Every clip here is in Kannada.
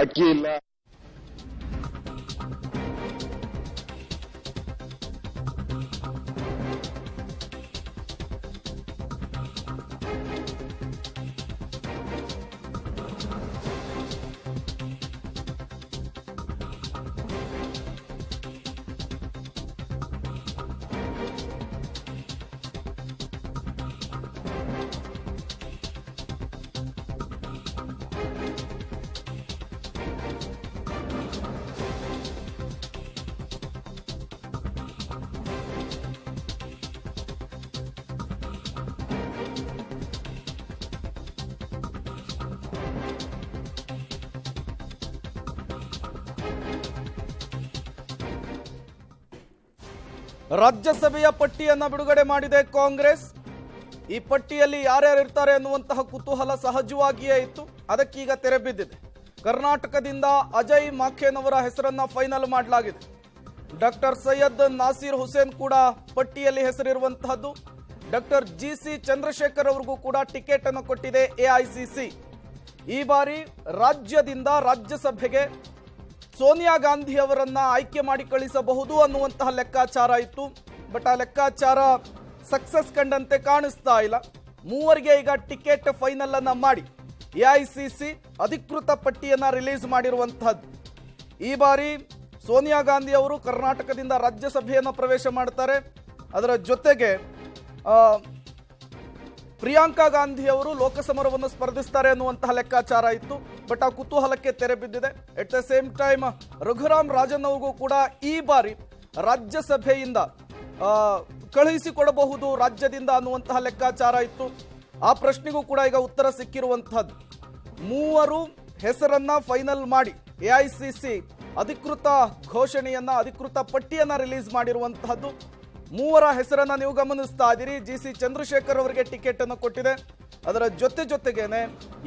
ಅಕ್ಕಿ ಇಲ್ಲ. ರಾಜ್ಯಸಭೆಯ ಪಟ್ಟಿಯನ್ನು ಬಿಡುಗಡೆ ಮಾಡಿದೆ ಕಾಂಗ್ರೆಸ್. ಈ ಪಟ್ಟಿಯಲ್ಲಿ ಯಾರ್ಯಾರು ಇರ್ತಾರೆ ಅನ್ನುವಂತಹ ಕುತೂಹಲ ಸಹಜವಾಗಿಯೇ ಇತ್ತು. ಅದಕ್ಕೀಗ ತೆರೆ ಬಿದ್ದಿದೆ. ಕರ್ನಾಟಕದಿಂದ ಅಜಯ್ ಮಾಖೇನ್ ಅವರ ಹೆಸರನ್ನ ಫೈನಲ್ ಮಾಡಲಾಗಿದೆ. ಡಾಕ್ಟರ್ ಸೈಯದ್ ನಾಸೀರ್ ಹುಸೇನ್ ಕೂಡ ಪಟ್ಟಿಯಲ್ಲಿ ಹೆಸರಿರುವಂತಹದ್ದು. ಡಾಕ್ಟರ್ GC ಚಂದ್ರಶೇಖರ್ ಅವರಿಗೂ ಕೂಡ ಟಿಕೆಟ್ ಅನ್ನು ಕೊಟ್ಟಿದೆ AICC. ಈ ಬಾರಿ ರಾಜ್ಯದಿಂದ ರಾಜ್ಯಸಭೆಗೆ ಸೋನಿಯಾ ಗಾಂಧಿ ಅವರನ್ನ ಆಯ್ಕೆ ಮಾಡಿ ಕಳಿಸಬಹುದು ಅನ್ನುವಂತಹ ಲೆಕ್ಕಾಚಾರ ಇತ್ತು. ಬಟ್ ಆ ಲೆಕ್ಕಾಚಾರ ಸಕ್ಸಸ್ ಕಂಡಂತೆ ಕಾಣಿಸ್ತಾ ಇಲ್ಲ. ಮೂವರಿಗೆ ಈಗ ಟಿಕೆಟ್ ಫೈನಲ್ ಅನ್ನ ಮಾಡಿ AICC ಅಧಿಕೃತ ಪಟ್ಟಿಯನ್ನ ರಿಲೀಸ್ ಮಾಡಿರುವಂತಹದ್ದು. ಈ ಬಾರಿ ಸೋನಿಯಾ ಗಾಂಧಿ ಅವರು ಕರ್ನಾಟಕದಿಂದ ರಾಜ್ಯಸಭೆಯನ್ನು ಪ್ರವೇಶ ಮಾಡ್ತಾರೆ. ಅದರ ಜೊತೆಗೆ ಪ್ರಿಯಾಂಕಾ ಗಾಂಧಿ ಅವರು ಲೋಕಸಮರವನ್ನು ಸ್ಪರ್ಧಿಸ್ತಾರೆ ಅನ್ನುವಂತಹ ಲೆಕ್ಕಾಚಾರ ಇತ್ತು. ಬಟ್ ಆ ಕುತೂಹಲಕ್ಕೆ ತೆರೆ ಬಿದ್ದಿದೆ. At the same time Raghuram Rajan ಅವ್ರಿಗೂ ಕೂಡ ಈ ಬಾರಿ ರಾಜ್ಯಸಭೆಯಿಂದ ಕಳುಹಿಸಿಕೊಡಬಹುದು ರಾಜ್ಯದಿಂದ ಅನ್ನುವಂತಹ ಲೆಕ್ಕಾಚಾರ ಇತ್ತು. ಆ ಪ್ರಶ್ನೆಗೂ ಕೂಡ ಈಗ ಉತ್ತರ ಸಿಕ್ಕಿರುವಂತಹದ್ದು. ಮೂವರು ಹೆಸರನ್ನ ಫೈನಲ್ ಮಾಡಿ AICC ಅಧಿಕೃತ ಘೋಷಣೆಯನ್ನ ಅಧಿಕೃತ ಪಟ್ಟಿಯನ್ನ ರಿಲೀಸ್ ಮಾಡಿರುವಂತಹದ್ದು. ಮೂವರ ಹೆಸರನ್ನ ನೀವು ಗಮನಿಸ್ತಾ ಇದ್ದೀರಿ. GC ಚಂದ್ರಶೇಖರ್ ಅವರಿಗೆ ಟಿಕೆಟ್ ಅನ್ನು ಕೊಟ್ಟಿದೆ. ಅದರ ಜೊತೆಗೇನೆ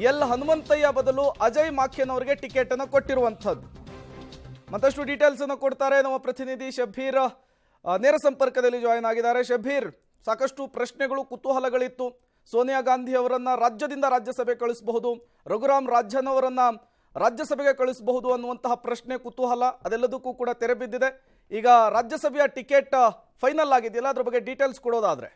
ಎಲ್ ಹನುಮಂತಯ್ಯ ಬದಲು ಅಜಯ್ ಮಾಖೇನ್ ಅವರಿಗೆ ಟಿಕೆಟ್ ಅನ್ನು ಕೊಟ್ಟಿರುವಂತಹದ್ದು. ಮತ್ತಷ್ಟು ಡೀಟೇಲ್ಸ್ ಅನ್ನು ಕೊಡ್ತಾರೆ ನಮ್ಮ ಪ್ರತಿನಿಧಿ ಶಬೀರ್. ನೇರ ಸಂಪರ್ಕದಲ್ಲಿ ಜಾಯಿನ್ ಆಗಿದ್ದಾರೆ. ಶಬೀರ್, ಸಾಕಷ್ಟು ಪ್ರಶ್ನೆಗಳು ಕುತೂಹಲಗಳಿತ್ತು. ಸೋನಿಯಾ ಗಾಂಧಿ ಅವರನ್ನ ರಾಜ್ಯದಿಂದ ರಾಜ್ಯಸಭೆ ಕಳಿಸಬಹುದು, ರಘುರಾಮ್ ರಾಜನ್ ಅವರನ್ನ ರಾಜ್ಯಸಭೆಗೆ ಕಳಿಸಬಹುದು ಅನ್ನುವಂತಹ ಪ್ರಶ್ನೆ ಕುತೂಹಲ ಅದೆಲ್ಲದಕ್ಕೂ ಕೂಡ ತೆರೆ ಬಿದ್ದಿದೆ. ಈಗ ರಾಜ್ಯಸಭೆಯ ಟಿಕೆಟ್ ಫೈನಲ್ ಆಗಿದೆಯಲ್ಲ, ಅದ್ರ ಬಗ್ಗೆ ಡೀಟೇಲ್ಸ್ ಕೊಡೋದಾದ್ರೆ.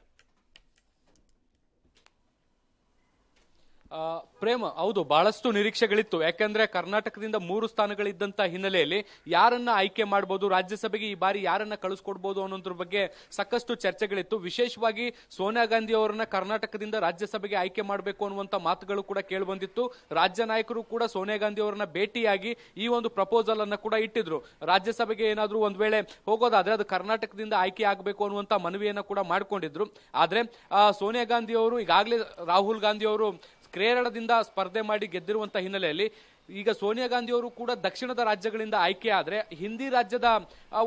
ಪ್ರೇಮ, ಹೌದು, ಬಹಳಷ್ಟು ನಿರೀಕ್ಷೆಗಳಿತ್ತು. ಯಾಕಂದ್ರೆ ಕರ್ನಾಟಕದಿಂದ 3 ಸ್ಥಾನಗಳಿದ್ದಂತ ಹಿನ್ನೆಲೆಯಲ್ಲಿ ಯಾರನ್ನ ಆಯ್ಕೆ ಮಾಡಬಹುದು, ರಾಜ್ಯಸಭೆಗೆ ಈ ಬಾರಿ ಯಾರನ್ನ ಕಳಿಸ್ಕೊಡ್ಬಹುದು ಅನ್ನೋದ್ರ ಬಗ್ಗೆ ಸಾಕಷ್ಟು ಚರ್ಚೆಗಳಿತ್ತು. ವಿಶೇಷವಾಗಿ ಸೋನಿಯಾ ಗಾಂಧಿ ಅವರನ್ನ ಕರ್ನಾಟಕದಿಂದ ರಾಜ್ಯಸಭೆಗೆ ಆಯ್ಕೆ ಮಾಡಬೇಕು ಅನ್ನುವಂತ ಮಾತುಗಳು ಕೂಡ ಕೇಳಿಬಂದಿತ್ತು. ರಾಜ್ಯ ನಾಯಕರು ಕೂಡ ಸೋನಿಯಾ ಗಾಂಧಿ ಅವರನ್ನ ಭೇಟಿಯಾಗಿ ಈ ಒಂದು ಪ್ರಪೋಸಲ್ ಅನ್ನ ಕೂಡ ಇಟ್ಟಿದ್ರು. ರಾಜ್ಯಸಭೆಗೆ ಏನಾದ್ರೂ ಒಂದ್ ವೇಳೆ ಹೋಗೋದಾದ್ರೆ ಅದು ಕರ್ನಾಟಕದಿಂದ ಆಯ್ಕೆ ಆಗಬೇಕು ಅನ್ನುವಂತ ಮನವಿಯನ್ನ ಕೂಡ ಮಾಡ್ಕೊಂಡಿದ್ರು. ಆದ್ರೆ ಸೋನಿಯಾ ಗಾಂಧಿ ಅವರು ಈಗಾಗಲೇ ರಾಹುಲ್ ಗಾಂಧಿ ಅವರು ಕೇರಳದಿಂದ ಸ್ಪರ್ಧೆ ಮಾಡಿ ಗೆದ್ದಿರುವಂತಹ ಹಿನ್ನೆಲೆಯಲ್ಲಿ ಈಗ ಸೋನಿಯಾ ಗಾಂಧಿ ಅವರು ಕೂಡ ದಕ್ಷಿಣದ ರಾಜ್ಯಗಳಿಂದ ಆಯ್ಕೆ ಆದ್ರೆ ಹಿಂದಿ ರಾಜ್ಯದ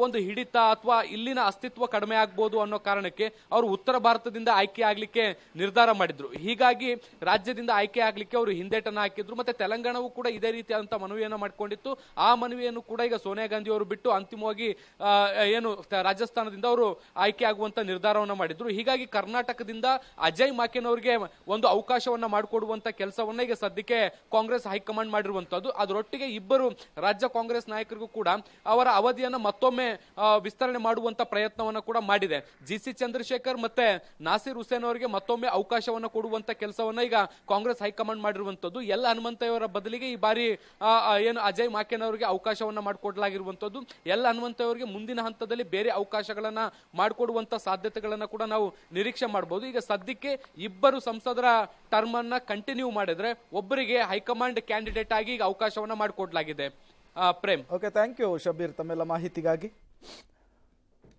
ಒಂದು ಹಿಡಿತ ಅಥವಾ ಇಲ್ಲಿನ ಅಸ್ತಿತ್ವ ಕಡಿಮೆ ಆಗ್ಬೋದು ಅನ್ನೋ ಕಾರಣಕ್ಕೆ ಅವರು ಉತ್ತರ ಭಾರತದಿಂದ ಆಯ್ಕೆ ಆಗ್ಲಿಕ್ಕೆ ನಿರ್ಧಾರ ಮಾಡಿದ್ರು. ಹೀಗಾಗಿ ರಾಜ್ಯದಿಂದ ಆಯ್ಕೆ ಆಗ್ಲಿಕ್ಕೆ ಅವರು ಹಿಂದೇಟನ್ನ ಹಾಕಿದ್ರು. ಮತ್ತೆ ತೆಲಂಗಾಣವೂ ಕೂಡ ಇದೇ ರೀತಿಯಾದಂತಹ ಮನವಿಯನ್ನ ಮಾಡ್ಕೊಂಡಿತ್ತು. ಆ ಮನವಿಯನ್ನು ಕೂಡ ಈಗ ಸೋನಿಯಾ ಗಾಂಧಿ ಅವರು ಬಿಟ್ಟು ಅಂತಿಮವಾಗಿ ಏನು ರಾಜಸ್ಥಾನದಿಂದ ಅವರು ಆಯ್ಕೆ ಆಗುವಂತ ನಿರ್ಧಾರವನ್ನ ಮಾಡಿದ್ರು. ಹೀಗಾಗಿ ಕರ್ನಾಟಕದಿಂದ ಅಜಯ್ ಮಾಕೆನ್ ಅವರಿಗೆ ಒಂದು ಅವಕಾಶವನ್ನ ಮಾಡಿಕೊಡುವಂತ ಕೆಲಸವನ್ನ ಈಗ ಸದ್ಯಕ್ಕೆ ಕಾಂಗ್ರೆಸ್ ಹೈಕಮಾಂಡ್ ಮಾಡಿರುವಂತ ಅದರೊಟ್ಟಿಗೆ ಇಬ್ಬರು ರಾಜ್ಯ ಕಾಂಗ್ರೆಸ್ ನಾಯಕರಿಗೂ ಕೂಡ ಅವರ ಅವಧಿಯನ್ನು ಮತ್ತೊಮ್ಮೆ ವಿಸ್ತರಣೆ ಮಾಡುವಂತ ಪ್ರಯತ್ನವನ್ನ ಕೂಡ ಮಾಡಿದೆ. GC ಚಂದ್ರಶೇಖರ್ ಮತ್ತೆ ನಾಸೀರ್ ಹುಸೇನ್ ಅವರಿಗೆ ಮತ್ತೊಮ್ಮೆ ಅವಕಾಶವನ್ನ ಕೊಡುವಂತ ಕೆಲಸವನ್ನ ಈಗ ಕಾಂಗ್ರೆಸ್ ಹೈಕಮಾಂಡ್ ಮಾಡಿರುವಂತದ್ದು. ಎಲ್ ಹನುಮಂತಯ್ಯವರ ಬದಲಿಗೆ ಈ ಬಾರಿ ಏನು ಅಜಯ್ ಮಾಕೆನ್ ಅವರಿಗೆ ಅವಕಾಶವನ್ನ ಮಾಡಿಕೊಡಲಾಗಿರುವಂತದ್ದು. ಎಲ್ ಹನುಮಂತಯ್ಯವರಿಗೆ ಮುಂದಿನ ಹಂತದಲ್ಲಿ ಬೇರೆ ಅವಕಾಶಗಳನ್ನ ಮಾಡಿಕೊಡುವಂತ ಸಾಧ್ಯತೆಗಳನ್ನ ಕೂಡ ನಾವು ನಿರೀಕ್ಷೆ ಮಾಡಬಹುದು. ಈಗ ಸದ್ಯಕ್ಕೆ ಇಬ್ಬರು ಸಂಸದರ ಟರ್ಮ್ ಅನ್ನ ಕಂಟಿನ್ಯೂ ಮಾಡಿದ್ರೆ ಒಬ್ಬರಿಗೆ ಹೈಕಮಾಂಡ್ ಕ್ಯಾಂಡಿಡೇಟ್ ಆಗಿ ಅವಕಾಶವನ್ನ ಮಾಡಿಕೊಡ್ಲಾಗಿದೆ. Prem, okay, thank you Shabbir ತಮ್ಮೆಲ್ಲ ಮಾಹಿತಿಗಾಗಿ.